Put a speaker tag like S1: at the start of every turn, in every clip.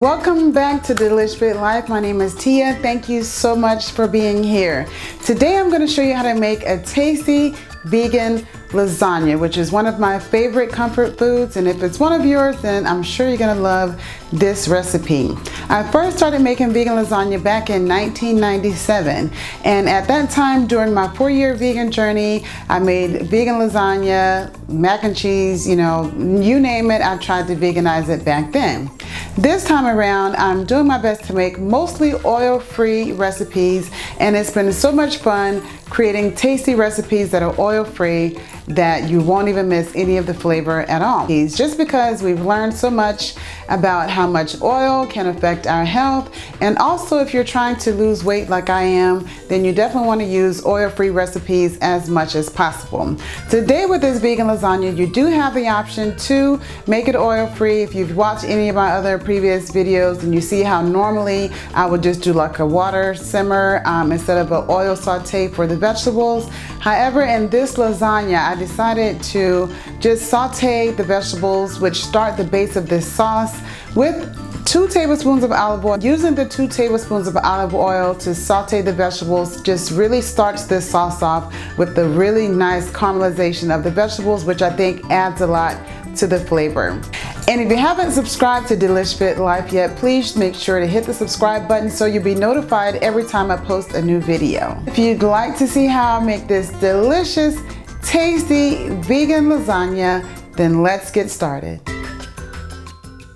S1: Welcome back to Delish Fit Life. My name is Tia. Thank you so much for being here. Today I'm going to show you how to make a tasty vegan lasagna, which is one of my favorite comfort foods, and if it's one of yours, then I'm sure you're going to love this recipe. I first started making vegan lasagna back in 1997, and at that time during my 4-year vegan journey, I made vegan lasagna, mac and cheese, you name it, I tried to veganize it back then. This time around, I'm doing my best to make mostly oil-free recipes, and it's been so much fun creating tasty recipes that are oil-free that you won't even miss any of the flavor at all. Just because we've learned so much about how much oil can affect our health, and also if you're trying to lose weight like I am, then you definitely want to use oil-free recipes as much as possible. Today with this vegan lasagna, you do have the option to make it oil-free. If you've watched any of my other previous videos, and you see how normally I would just do like a water simmer instead of an oil saute for the vegetables. However, in this lasagna, I decided to just saute the vegetables, which start the base of this sauce, with 2 tablespoons of olive oil. Using the 2 tablespoons of olive oil to saute the vegetables just really starts this sauce off with the really nice caramelization of the vegetables, which I think adds a lot to the flavor. And if you haven't subscribed to Delish Fit Life yet, please make sure to hit the subscribe button so you'll be notified every time I post a new video. If you'd like to see how I make this delicious, tasty vegan lasagna, then let's get started.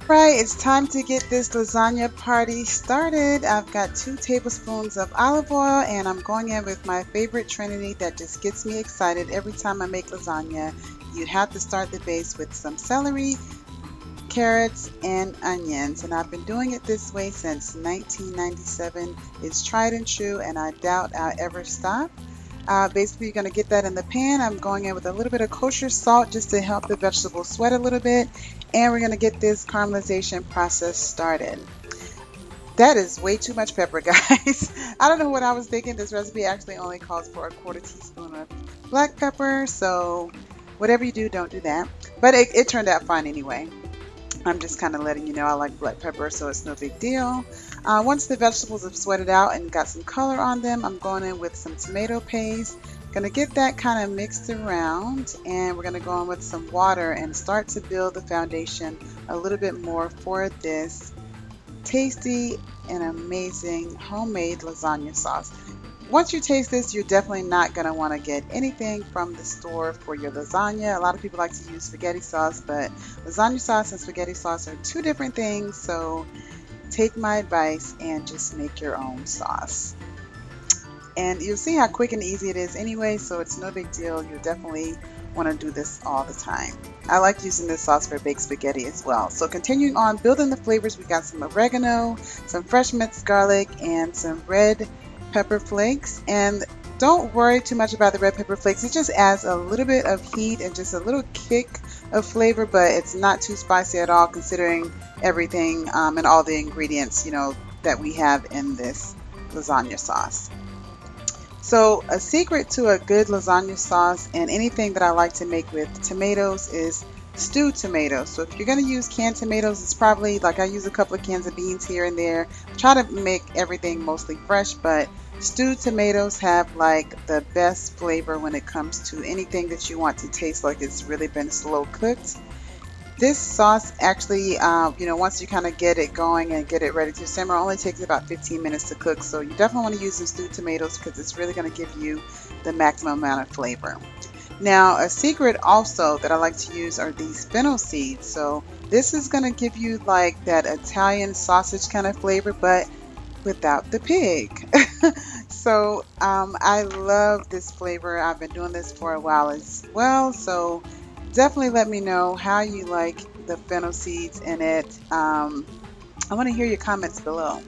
S1: Right, it's time to get this lasagna party started. I've got 2 tablespoons of olive oil, and I'm going in with my favorite trinity that just gets me excited every time I make lasagna. You have to start the base with some celery, carrots, and onions, and I've been doing it this way since 1997. It's tried and true, and I doubt I'll ever stop. Basically, you're going to get that in the pan. I'm going in with a little bit of kosher salt just to help the vegetables sweat a little bit, and we're going to get this caramelization process started. That is way too much pepper, guys. I don't know what I was thinking. This recipe actually only calls for a 1/4 teaspoon of black pepper, so whatever you do, don't do that. But it turned out fine anyway. I'm just kind of letting you know I like black pepper, so it's no big deal. Once the vegetables have sweated out and got some color on them, I'm going in with some tomato paste. Going to get that kind of mixed around, and we're going to go in with some water and start to build the foundation a little bit more for this tasty and amazing homemade lasagna sauce. Once you taste this, you're definitely not going to want to get anything from the store for your lasagna. A lot of people like to use spaghetti sauce, but lasagna sauce and spaghetti sauce are 2 different things, so take my advice and just make your own sauce. And you'll see how quick and easy it is anyway, so it's no big deal. You'll definitely want to do this all the time. I like using this sauce for baked spaghetti as well. So continuing on building the flavors, we got some oregano, some fresh minced garlic, and some red pepper flakes. And don't worry too much about the red pepper flakes. It just adds a little bit of heat and just a little kick of flavor, but it's not too spicy at all considering everything and all the ingredients that we have in this lasagna sauce. So a secret to a good lasagna sauce and anything that I like to make with tomatoes is stewed tomatoes. So if you're going to use canned tomatoes, it's probably like I use a couple of cans of beans here and there. Try to make everything mostly fresh, but stewed tomatoes have like the best flavor when it comes to anything that you want to taste like it's really been slow cooked. This sauce actually, once you kind of get it going and get it ready to simmer, only takes about 15 minutes to cook. So you definitely want to use the stewed tomatoes because it's really going to give you the maximum amount of flavor. Now, a secret also that I like to use are these fennel seeds. So this is going to give you like that Italian sausage kind of flavor, but without the pig. So I love this flavor. I've been doing this for a while as well. So definitely let me know how you like the fennel seeds in it. I want to hear your comments below.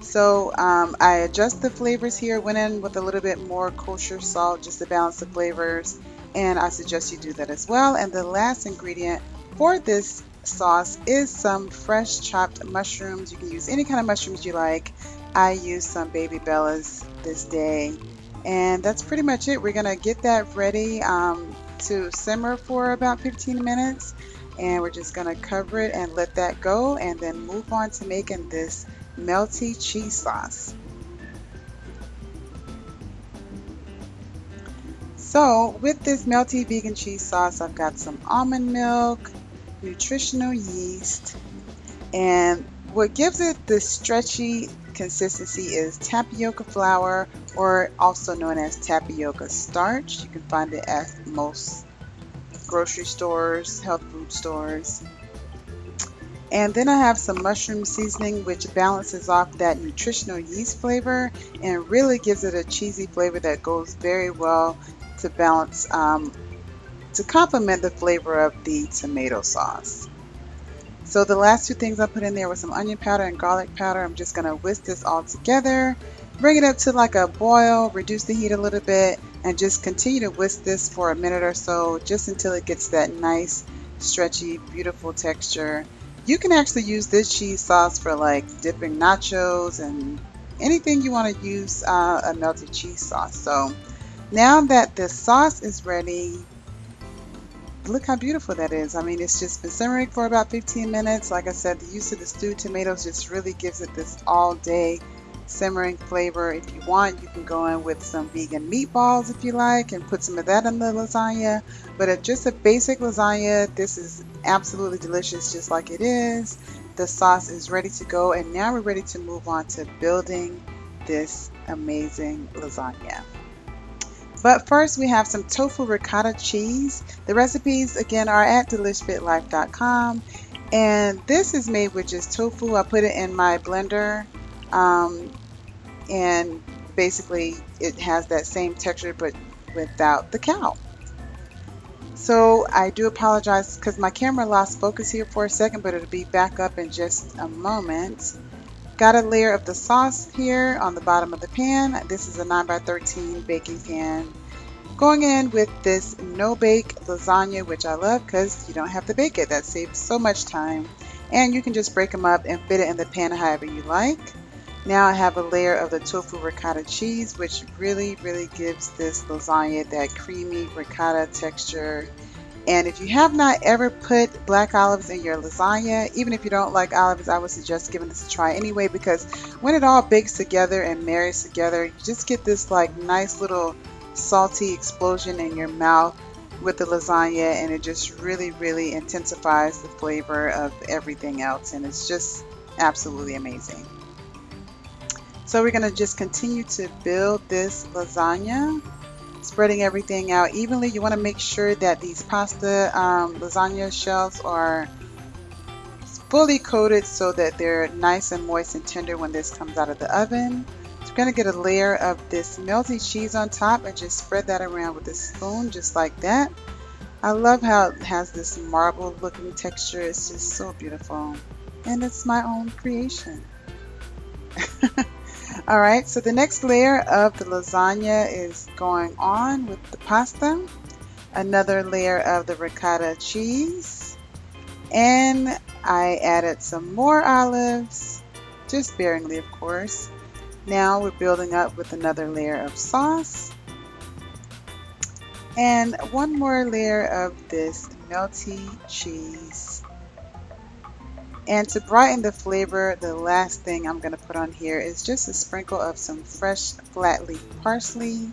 S1: So I adjust the flavors here, went in with a little bit more kosher salt just to balance the flavors, and I suggest you do that as well. And the last ingredient for this sauce is some fresh chopped mushrooms. You can use any kind of mushrooms you like. I used some baby bellas this day, and that's pretty much it. We're gonna get that ready to simmer for about 15 minutes, And we're just going to cover it and let that go, and then move on to making this melty cheese sauce. So with this melty vegan cheese sauce, I've got some almond milk, nutritional yeast, and what gives it this stretchy consistency is tapioca flour, or also known as tapioca starch. You can find it at most grocery stores, health food stores. And then I have some mushroom seasoning, which balances off that nutritional yeast flavor and really gives it a cheesy flavor that goes very well to balance, to complement the flavor of the tomato sauce. So the last two things I put in there was some onion powder and garlic powder. I'm just going to whisk this all together, bring it up to like a boil, reduce the heat a little bit, and just continue to whisk this for a minute or so, just until it gets that nice, stretchy, beautiful texture. You can actually use this cheese sauce for like dipping nachos and anything you want to use a melted cheese sauce. So now that the sauce is ready, look how beautiful that is. I mean, it's just been simmering for about 15 minutes. Like I said, the use of the stewed tomatoes just really gives it this all day simmering flavor. If you want, you can go in with some vegan meatballs if you like and put some of that in the lasagna. But if just a basic lasagna, this is absolutely delicious just like it is. The sauce is ready to go, and now we're ready to move on to building this amazing lasagna. But first, we have some tofu ricotta cheese. The recipes again are at delishfitlife.com, and this is made with just tofu. I put it in my blender, and basically it has that same texture but without the cow. So I do apologize because my camera lost focus here for a second, but it'll be back up in just a moment. Got a layer of the sauce here on the bottom of the pan. This is a 9x13 baking pan. Going in with this no-bake lasagna, which I love because you don't have to bake it. That saves so much time. And you can just break them up and fit it in the pan however you like. Now I have a layer of the tofu ricotta cheese, which really, really gives this lasagna that creamy ricotta texture. And if you have not ever put black olives in your lasagna, even if you don't like olives, I would suggest giving this a try anyway, because when it all bakes together and marries together, you just get this like nice little salty explosion in your mouth with the lasagna, and it just really, really intensifies the flavor of everything else, and it's just absolutely amazing. So we're going to just continue to build this lasagna, spreading everything out evenly. You want to make sure that these pasta lasagna shells are fully coated so that they're nice and moist and tender when this comes out of the oven. So we're going to get a layer of this melty cheese on top and just spread that around with a spoon just like that. I love how it has this marble looking texture. It's just so beautiful, and it's my own creation. Alright, so the next layer of the lasagna is going on with the pasta. Another layer of the ricotta cheese. And I added some more olives, just sparingly of course. Now we're building up with another layer of sauce. And one more layer of this melty cheese. And to brighten the flavor, the last thing I'm going to put on here is just a sprinkle of some fresh flat leaf parsley.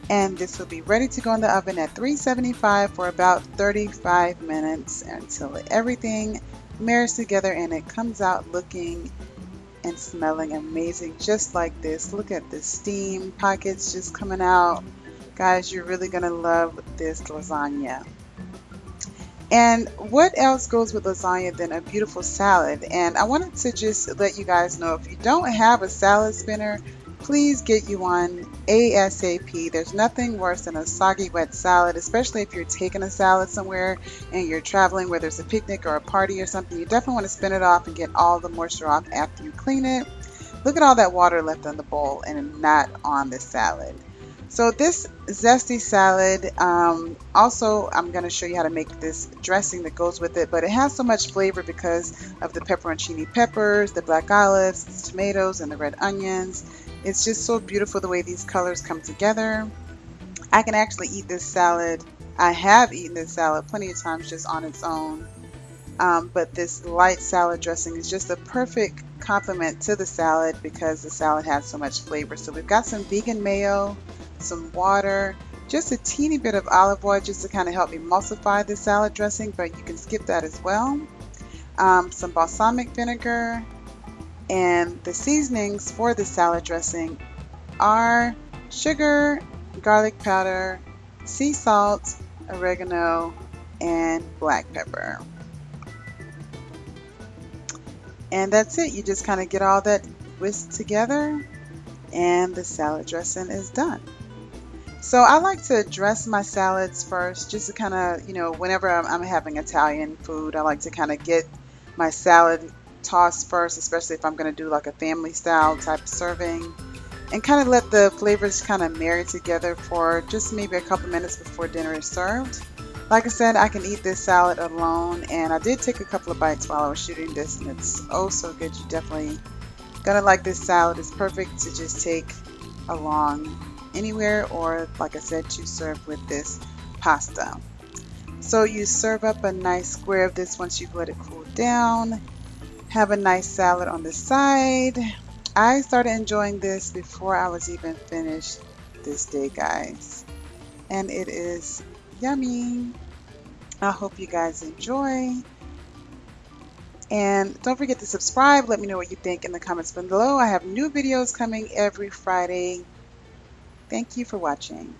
S1: And this will be ready to go in the oven at 375 for about 35 minutes until everything marries together and it comes out looking and smelling amazing just like this. Look at the steam pockets just coming out. Guys, you're really going to love this lasagna. And what else goes with lasagna than a beautiful salad? And I wanted to just let you guys know, if you don't have a salad spinner, please get you one ASAP. There's nothing worse than a soggy wet salad, especially if you're taking a salad somewhere and you're traveling, whether it's a picnic or a party or something. You definitely want to spin it off and get all the moisture off after you clean it. Look at all that water left in the bowl and not on the salad. So this zesty salad, also I'm going to show you how to make this dressing that goes with it, but it has so much flavor because of the pepperoncini peppers, the black olives, the tomatoes, and the red onions. It's just so beautiful the way these colors come together. I can actually eat this salad. I have eaten this salad plenty of times just on its own. But this light salad dressing is just a perfect complement to the salad because the salad has so much flavor. So we've got some vegan mayo, some water, just a teeny bit of olive oil just to kind of help emulsify the salad dressing, but you can skip that as well. Some balsamic vinegar, and the seasonings for the salad dressing are sugar, garlic powder, sea salt, oregano, and black pepper. And that's it. You just kind of get all that whisked together and the salad dressing is done. So I like to dress my salads first just to kind of, whenever I'm having Italian food, I like to kind of get my salad tossed first, especially if I'm going to do like a family style type of serving, and kind of let the flavors kind of marry together for just maybe a couple minutes before dinner is served. Like I said, I can eat this salad alone, and I did take a couple of bites while I was shooting this, and it's oh so good. You definitely gonna like this salad. It's perfect to just take along anywhere, or like I said, to serve with this pasta. So you serve up a nice square of this once you've let it cool down. Have a nice salad on the side. I started enjoying this before I was even finished this day, guys, and it is yummy. I hope you guys enjoy. And don't forget to subscribe. Let me know what you think in the comments below. I have new videos coming every Friday. Thank you for watching.